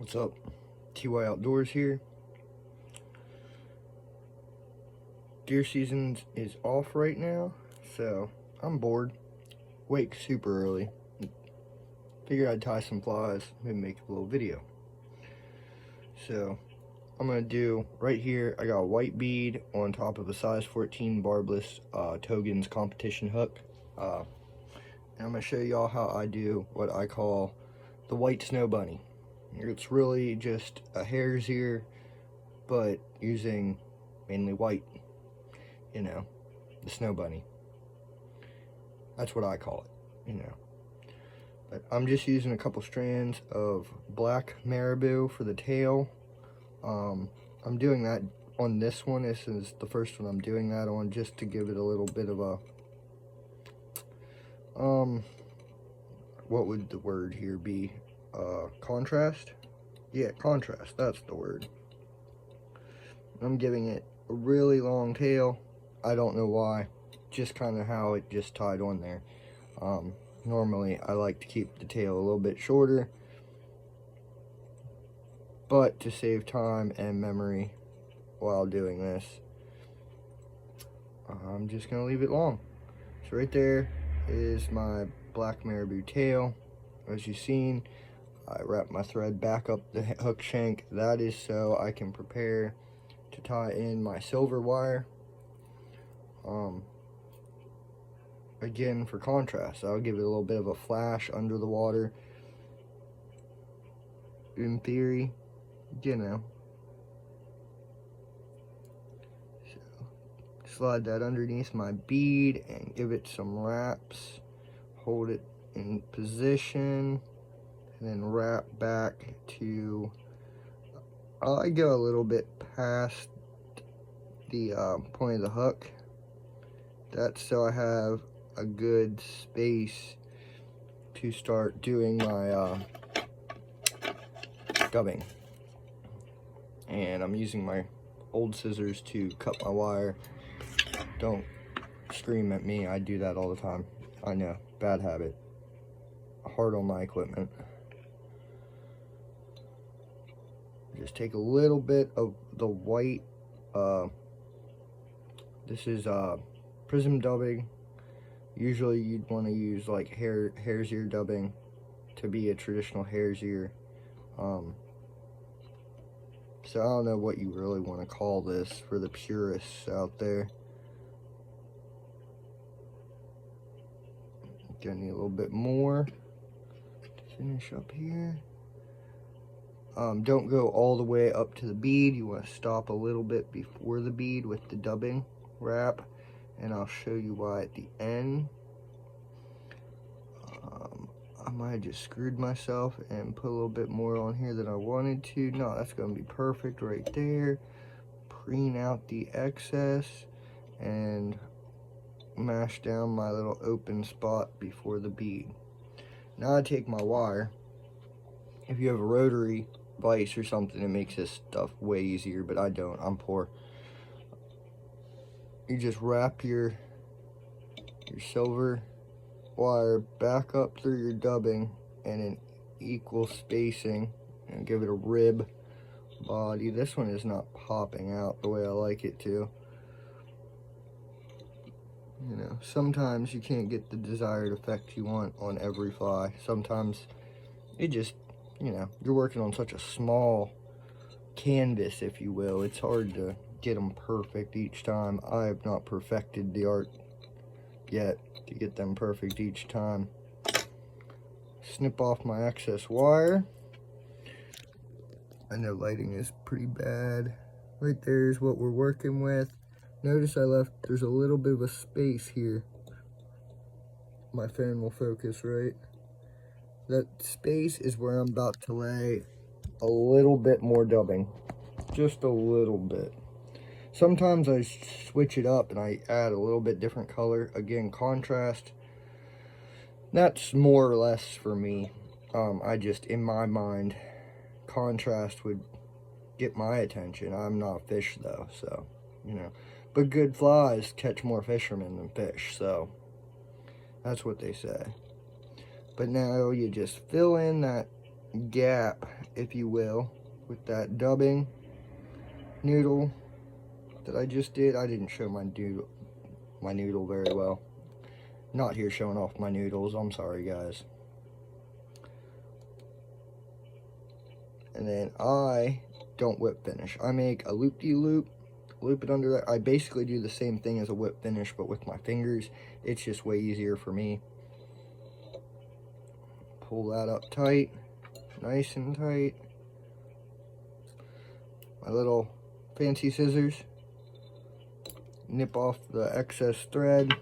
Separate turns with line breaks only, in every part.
What's up? TY Outdoors here. Deer season is off right now, so I'm bored. Wake super early. Figured I'd tie some flies, maybe make a little video. So I'm gonna do right here. I got a white bead on top of a size 14 barbless Togen's competition hook. And I'm gonna show y'all how I do what I call the white snow bunny. It's really just a hare's ear, but using mainly white, the snow bunny. That's what I call it, But I'm just using a couple strands of black marabou for the tail. I'm doing that on this one. This is the first one I'm doing that on, just to give it a little bit of a, what would the word here be? Contrast? Yeah, contrast, that's the word. I'm giving it a really long tail. I don't know why, just kind of how it just tied on there. Normally I like to keep the tail a little bit shorter, but to save time and memory while doing this, I'm just gonna leave it long. So right there is my black marabou tail. As you've seen, I wrap my thread back up the hook shank. That is so I can prepare to tie in my silver wire. Again, for contrast, I'll give it a little bit of a flash under the water. In theory, So slide that underneath my bead and give it some wraps. Hold it in position and then wrap back to, I go a little bit past the point of the hook. That's so I have a good space to start doing my gubbing. And I'm using my old scissors to cut my wire. Don't scream at me, I do that all the time. I know, bad habit. Hard on my equipment. Just take a little bit of the white, this is prism dubbing. Usually you'd want to use like hare's ear dubbing to be a traditional hare's ear. So I don't know what you really want to call this for the purists out there. Gonna need a little bit more to finish up here. Don't go all the way up to the bead. You want to stop a little bit before the bead with the dubbing wrap, and I'll show you why at the end. I might have just screwed myself and put a little bit more on here than I wanted to. No, that's going to be perfect right there. Preen out the excess and mash down my little open spot before the bead. Now I take my wire. If you have a rotary vise or something, it makes this stuff way easier, but I don't. I'm poor. You just wrap your silver wire back up through your dubbing and in equal spacing, and give it a rib body. This one is not popping out the way I like it to. Sometimes you can't get the desired effect you want on every fly. Sometimes it just, you're working on such a small canvas, if you will. It's hard to get them perfect each time. I have not perfected the art yet to get them perfect each time. Snip off my excess wire. I know lighting is pretty bad. Right there is what we're working with. Notice there's a little bit of a space here. My phone will focus, right? That space is where I'm about to lay a little bit more dubbing. Just a little bit. Sometimes I switch it up and I add a little bit different color. Again, contrast. That's more or less for me. I just, in my mind, contrast would get my attention. I'm not a fish though, so, But good flies catch more fishermen than fish, so that's what they say. But now you just fill in that gap, if you will, with that dubbing noodle that I just did. I didn't show my noodle very well. Not here showing off my noodles, I'm sorry guys. And then I don't whip finish. I make a loop-de-loop, loop it under there. I basically do the same thing as a whip finish, but with my fingers. It's just way easier for me. Pull that up tight, nice and tight. My little fancy scissors. Nip off the excess thread.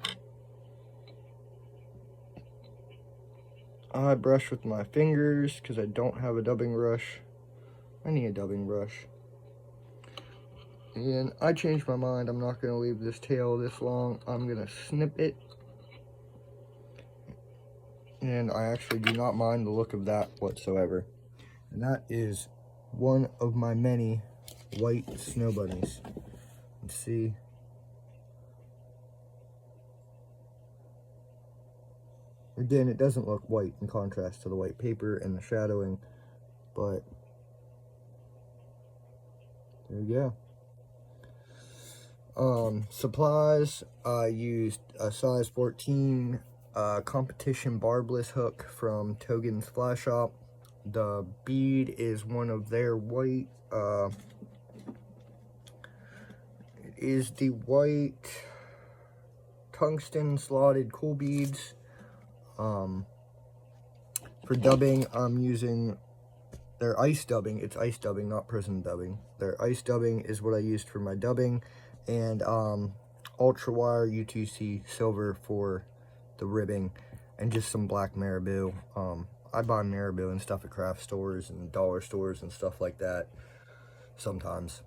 I brush with my fingers because I don't have a dubbing brush. I need a dubbing brush. And I changed my mind. I'm not going to leave this tail this long. I'm going to snip it. And I actually do not mind the look of that whatsoever. And that is one of my many white snow bunnies. Let's see. Again, it doesn't look white in contrast to the white paper and the shadowing, but there you go. Supplies, I used a size 14 competition barbless hook from Togen's Fly Shop. The bead is one of their white, it is the white tungsten slotted cool beads. For dubbing, I'm using their ice dubbing. It's ice dubbing, not prism dubbing. Their ice dubbing is what I used for my dubbing, and ultra wire UTC silver for the ribbing, and just some black marabou. I buy marabou and stuff at craft stores and dollar stores and stuff like that sometimes.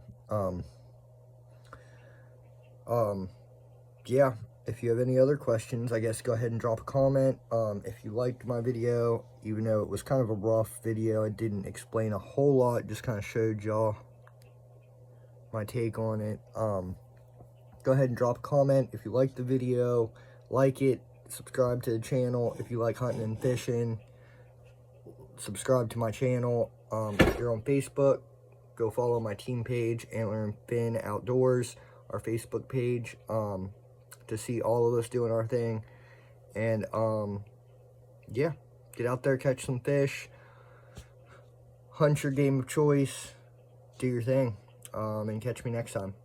Yeah, if you have any other questions, I guess go ahead and drop a comment. If you liked my video, even though it was kind of a rough video, I didn't explain a whole lot, just kind of showed y'all my take on it. Go ahead and drop a comment if you liked the video, like it, subscribe to the channel. If you like hunting and fishing, subscribe to my channel. If you're on Facebook, go follow my team page, Antler and Fin Outdoors, our Facebook page, to see all of us doing our thing. And yeah, get out there, catch some fish, hunt your game of choice, do your thing, and catch me next time.